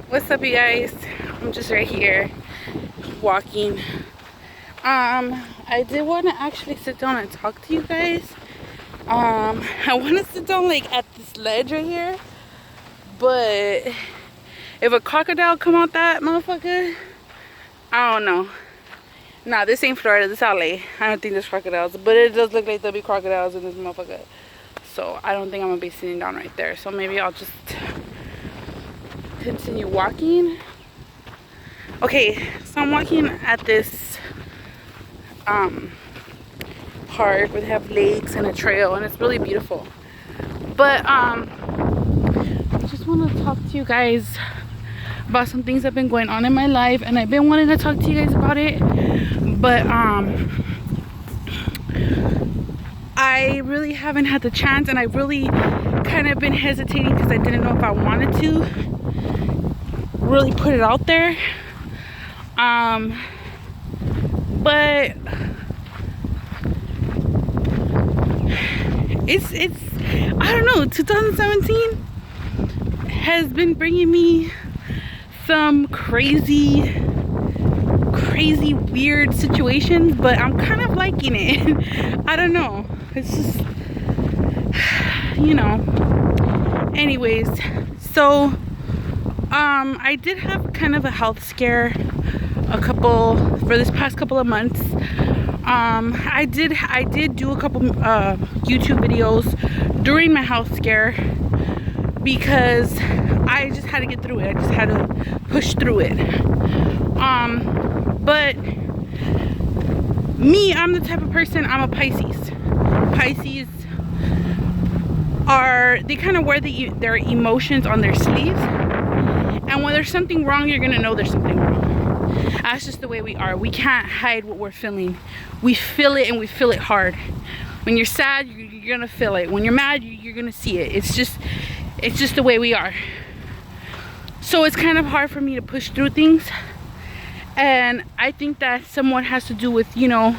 What's up, you guys? I'm just right here walking. I did want to actually sit down and talk to you guys. I want to sit down like at this ledge right here, but if a crocodile come out that motherfucker, I don't know. Nah, this ain't Florida, this LA. I don't think there's crocodiles, but it does look like there'll be crocodiles in this motherfucker. So I don't think I'm gonna be sitting down right there. So maybe I'll just continue walking. Okay, so I'm walking at this park where they have lakes and a trail, and it's really beautiful. But I just want to talk to you guys about some things that have been going on in my life, and I've been wanting to talk to you guys about it, but I really haven't had the chance, and I really kind of been hesitating because I didn't know if I wanted to really put it out there. But it's I don't know, 2017 has been bringing me some crazy weird situations, but I'm kind of liking it. I don't know, it's just, you know. Anyways, so I did have kind of a health scare for this past couple of months. I did do a couple YouTube videos during my health scare because I just had to get through it. I just had to push through it. But me, I'm the type of person, I'm a Pisces. Pisces they kind of wear their emotions on their sleeves, and when there's something wrong, you're gonna know there's something wrong. That's just the way we are. We can't hide what we're feeling. We feel it, and we feel it hard. When you're sad, you're gonna feel it. When you're mad, you're gonna see it. It's just the way we are. So it's kind of hard for me to push through things, and I think that somewhat has to do with, you know,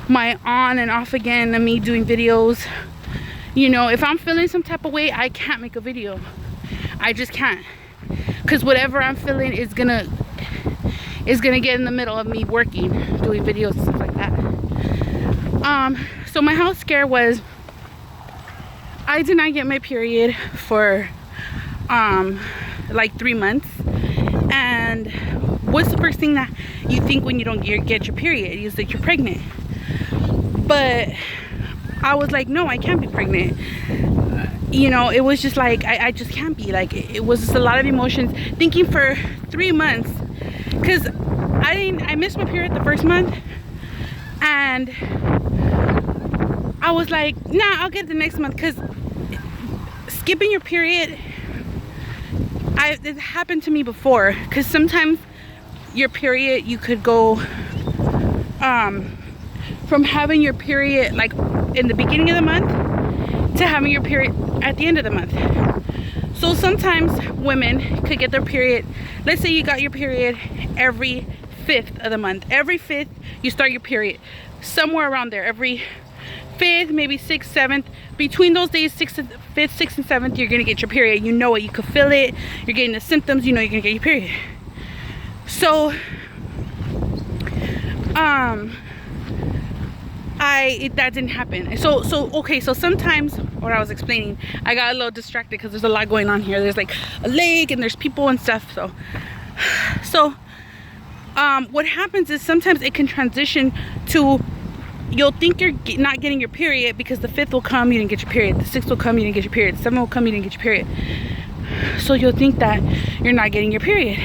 my on and off again and me doing videos. You know, if I'm feeling some type of way, I can't make a video. I just can't, because whatever I'm feeling is gonna get in the middle of me working, doing videos and stuff like that. So my health scare was, I did not get my period for like 3 months. And what's the first thing that you think when you don't get your period? Is that you're pregnant. But I was like, no, I can't be pregnant. You know, it was just like, I just can't be. Like, it was just a lot of emotions, thinking for 3 months, because I missed my period the first month, and I was like, nah, I'll get it the next month, because skipping your period, it happened to me before, because sometimes your period, you could go from having your period like in the beginning of the month to having your period at the end of the month. So sometimes women could get their period, let's say you got your period every 5th of the month. Every 5th you start your period, somewhere around there. Every 5th, maybe 6th, 7th, between those days, 5th, 6th and 7th, you're gonna get your period. You know it, you could feel it, you're getting the symptoms, you know you're gonna get your period. So that didn't happen. So okay, so sometimes, what I was explaining, I got a little distracted because there's a lot going on here. There's like a lake and there's people and stuff. So what happens is sometimes it can transition to, you'll think you're not getting your period because the 5th will come, you didn't get your period. The 6th will come, you didn't get your period. The 7th will come, you didn't get your period. So you'll think that you're not getting your period.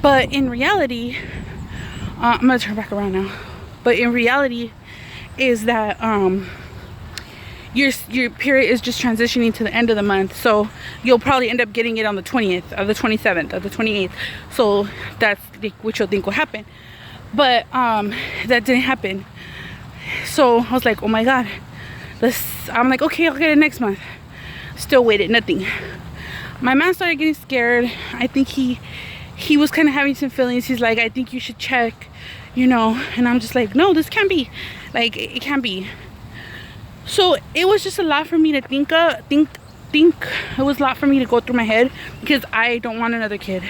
But in reality, I'm gonna turn back around now. But in reality is that your period is just transitioning to the end of the month. So you'll probably end up getting it on the 20th, or the 27th, or the 28th. So that's what you'll think will happen. But that didn't happen. So I was like, oh my god, I'm like, okay, I'll get it next month. Still waited, nothing. My man started getting scared. I think he was kind of having some feelings. He's like, I think you should check, you know. And I'm just like, no, this can't be. Like, it can't be. So it was just a lot for me to think think it was a lot for me to go through my head because I don't want another kid.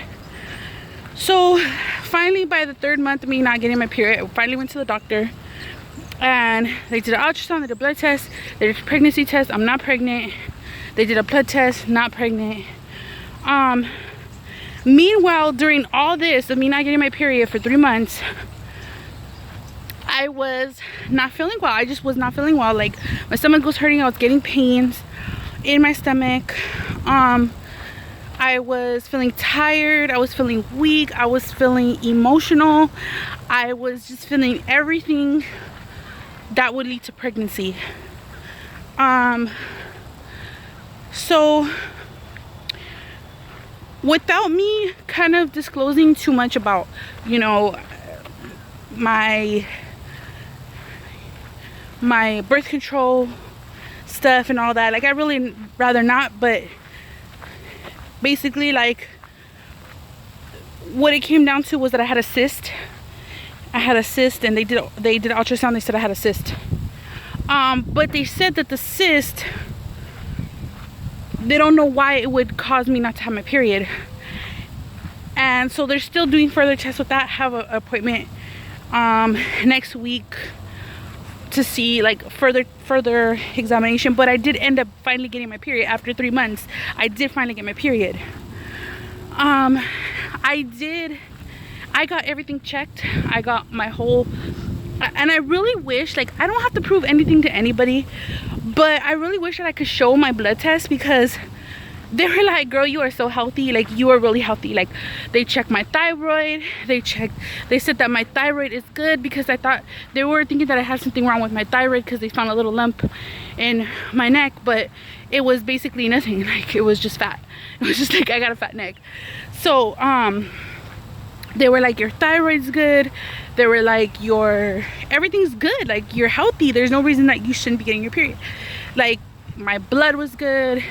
So finally, by the 3rd month of me not getting my period, I finally went to the doctor and they did an ultrasound, they did a blood test, they did a pregnancy test. I'm not pregnant. They did a blood test, not pregnant. Meanwhile, during all this of me not getting my period for 3 months, I was not feeling well. I just was not feeling well. Like, my stomach was hurting. I was getting pains in my stomach. I was feeling tired. I was feeling weak. I was feeling emotional. I was just feeling everything that would lead to pregnancy. So without me kind of disclosing too much about, you know, my birth control stuff and all that, like, I really rather not, but basically, like, what it came down to was that I had a cyst. I had a cyst, and they did ultrasound. They said I had a cyst, but they said that the cyst, they don't know why it would cause me not to have my period, and so they're still doing further tests with that. Have an appointment next week to see, like, further examination. But I did end up finally getting my period after 3 months. I did finally get my period. I got everything checked. I got my whole, and I really wish, like, I don't have to prove anything to anybody, but I really wish that I could show my blood test, because they were like, girl, you are so healthy. Like, you are really healthy. Like, they checked my thyroid. They said that my thyroid is good, because I thought they were thinking that I had something wrong with my thyroid because they found a little lump in my neck, but it was basically nothing. Like, it was just fat. It was just like, I got a fat neck. So they were like, your thyroid's good. They were like, everything's good. Like, you're healthy. There's no reason that you shouldn't be getting your period. Like, my blood was good.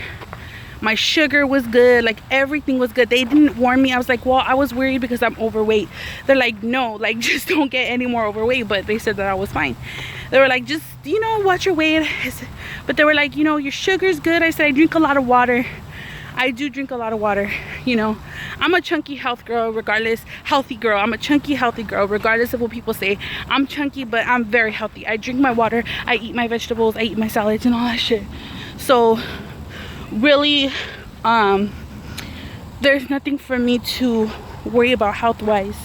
My sugar was good. Like, everything was good. They didn't warn me. I was like, well, I was worried because I'm overweight. They're like, no, like, just don't get any more overweight. But they said that I was fine. They were like, just, you know, watch your weight. But they were like, you know, your sugar's good. I said, I drink a lot of water. I do drink a lot of water. You know, I'm a chunky healthy girl regardless. I'm a chunky healthy girl regardless of what people say. I'm chunky, but I'm very healthy. I drink my water. I eat my vegetables. I eat my salads and all that shit. So really, there's nothing for me to worry about health-wise.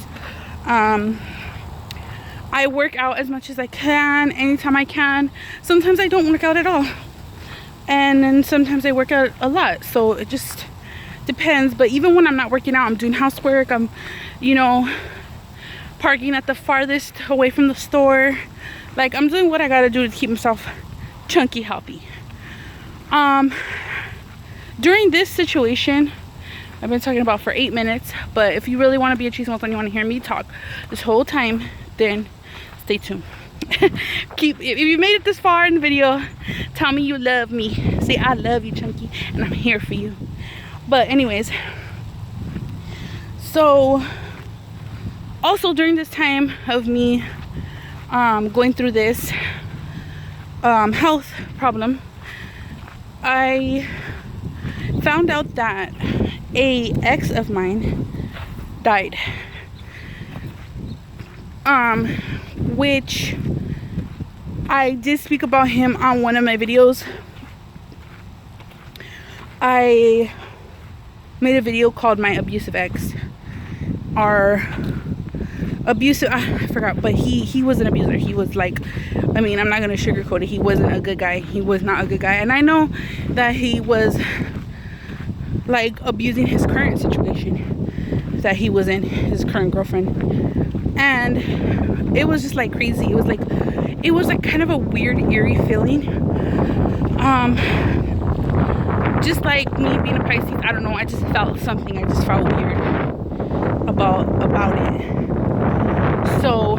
I work out as much as I can, anytime I can. Sometimes I don't work out at all, and then sometimes I work out a lot. So it just depends. But even when I'm not working out, I'm doing housework. I'm, you know, parking at the farthest away from the store. Like, I'm doing what I gotta do to keep myself chunky healthy. During this situation, I've been talking about for 8 minutes, but if you really want to be a chismosa and you want to hear me talk this whole time, then stay tuned. If you made it this far in the video, tell me you love me. Say, I love you, chunky, and I'm here for you. But anyways, so also during this time of me going through this health problem, I found out that a ex of mine died, which I did speak about him on one of my videos. I made a video called My Abusive Ex. Our abusive, I forgot, but he was an abuser. He was like, I mean, I'm not gonna sugarcoat it, he wasn't a good guy. He was not a good guy. And I know that he was like abusing his current situation that he was in, his current girlfriend, and it was just like crazy. It was like kind of a weird, eerie feeling. Just like me being a Pisces, I don't know, I just felt something. I just felt weird about it. So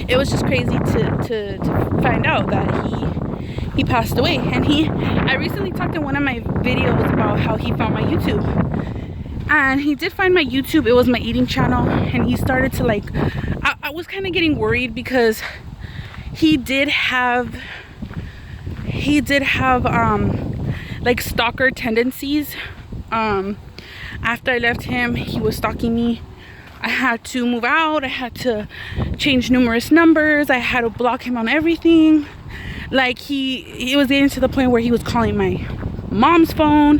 it was just crazy to find out that he passed away. And I recently talked in one of my videos about how he found my YouTube, and he did find my YouTube. It was my eating channel, and he started to like, I was kind of getting worried because he did have he did have like stalker tendencies. After I left him, he was stalking me. I had to move out. I had to change numerous numbers. I had to block him on everything. Like he was getting to the point where he was calling my mom's phone,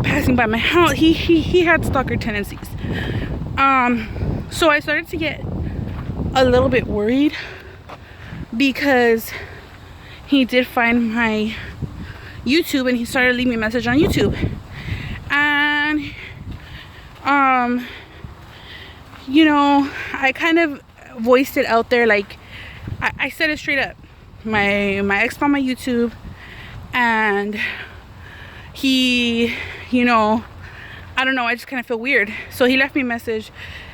passing by my house. He had stalker tendencies. So I started to get a little bit worried because he did find my YouTube and he started leaving me a message on YouTube. And you know, I kind of voiced it out there. Like I said it straight up. My ex found my YouTube, and he, you know, I don't know, I just kind of feel weird. So he left me a message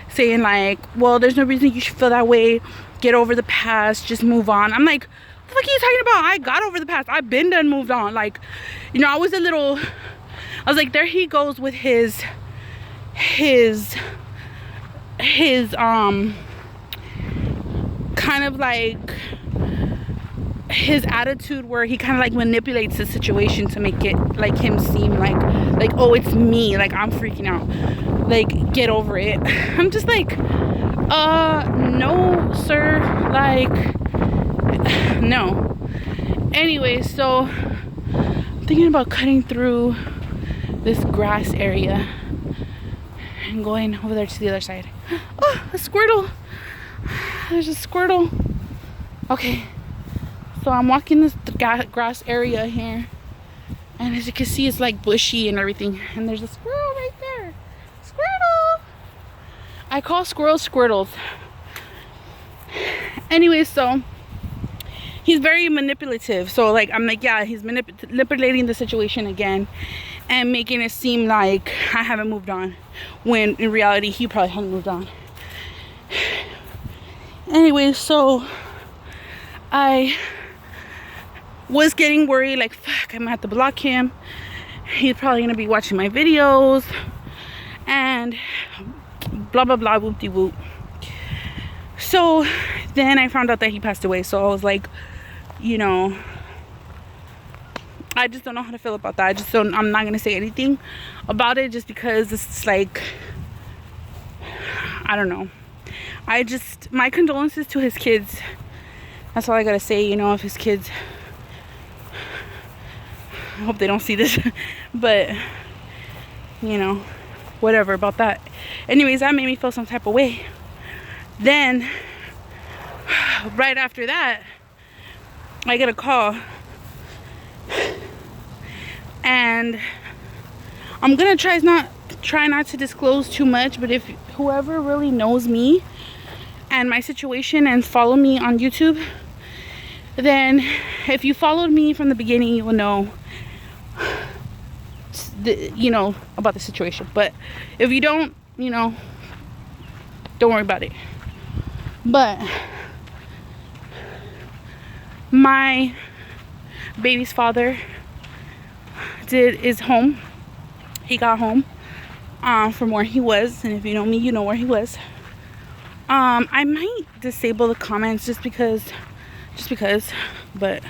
saying like, well, there's no reason you should feel that way. Get over the past, just move on. I'm like, what the fuck are you talking about? I got over the past. I've been done, moved on. Like, you know, I was like, there he goes with his kind of like his attitude where he kind of like manipulates the situation to make it like him seem like oh, it's me, like I'm freaking out, like get over it. I'm just like, no sir, like no. Anyway, so I'm thinking about cutting through this grass area and going over there to the other side. Oh, a squirtle. There's a squirtle. Okay, so I'm walking this grass area here, and as you can see, it's like bushy and everything, and there's a squirrel right there. Squirtle. I call squirrels squirtles. Anyway, so he's very manipulative. So like, I'm like, yeah, he's manipulating the situation again and making it seem like I haven't moved on, when in reality he probably hadn't moved on. Anyway, so I was getting worried, like, fuck, I'm gonna have to block him. He's probably gonna be watching my videos and blah blah blah, whoop de whoop. So then I found out that he passed away. So I was like, you know, I just don't know how to feel about that. I'm not gonna say anything about it, just because it's like, I don't know. My condolences to his kids. That's all I gotta say. You know, if his kids, I hope they don't see this, but you know, whatever about that. Anyways, that made me feel some type of way. Then right after that, I get a call, and I'm gonna try not to disclose too much, but if whoever really knows me and my situation and follow me on YouTube, then if you followed me from the beginning, you will know about the situation. But if you don't, you know, don't worry about it. But my baby's father is home. He got home from where he was, and if you know me, you know where he was. I might disable the comments just because, but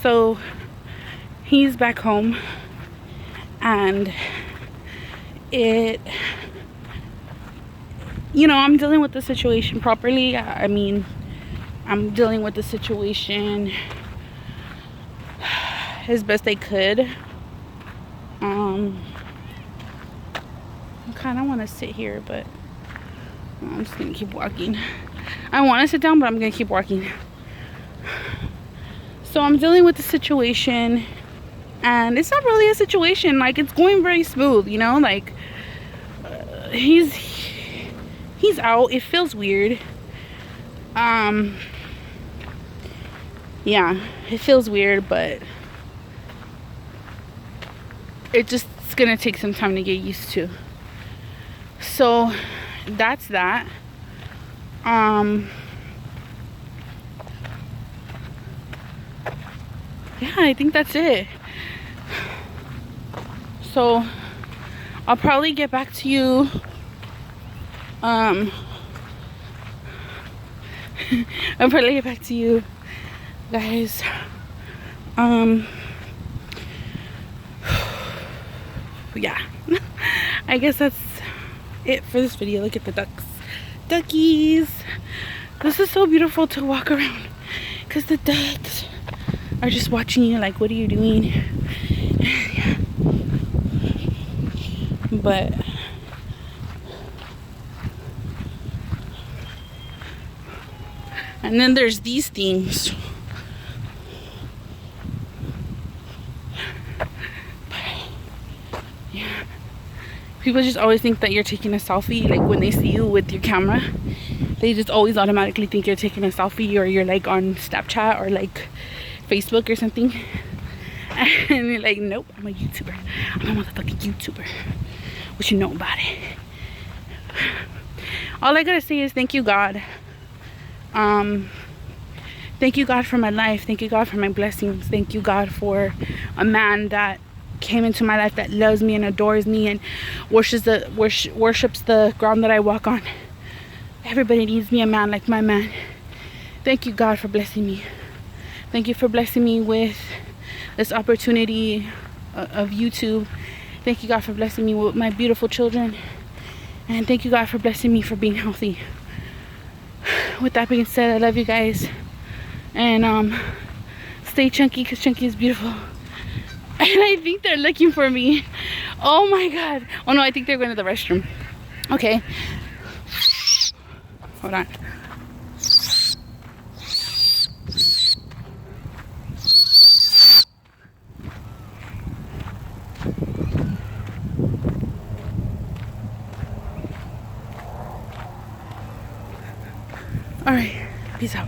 so he's back home, and I'm dealing with the situation properly. I mean, I'm dealing with the situation as best I could. I kind of want to sit here, but I'm just gonna keep walking. I want to sit down, but I'm gonna keep walking. So I'm dealing with the situation, and it's not really a situation. Like, it's going very smooth, you know, like he's out. It feels weird. Yeah, it feels weird, but it's just gonna take some time to get used to. So that's that. Yeah, I think that's it. So I'll probably get back to you I'll probably get back to you guys. Yeah. I guess that's it for this video. Look at the duckies. This is so beautiful to walk around because the ducks are just watching you like, what are you doing? Yeah. But and then there's these things. Yeah. People just always think that you're taking a selfie. Like when they see you with your camera, they just always automatically think you're taking a selfie, or you're like on Snapchat or like Facebook or something. And you're like, nope, I'm a YouTuber. I'm a motherfucking YouTuber. What you know about it? All I gotta say is thank you, God. Thank you, God, for my life. Thank you, God, for my blessings. Thank you, God, for a man that came into my life that loves me and adores me and worships the ground that I walk on. Everybody needs me a man like my man. Thank you, God, for blessing me. Thank you for blessing me with this opportunity of YouTube. Thank you, God, for blessing me with my beautiful children. And thank you, God, for blessing me for being healthy. With that being said, I love you guys. And stay chunky, because chunky is beautiful. And I think they're looking for me. Oh my God. Oh no, I think they're going to the restroom. Okay. Hold on. All right. Peace out.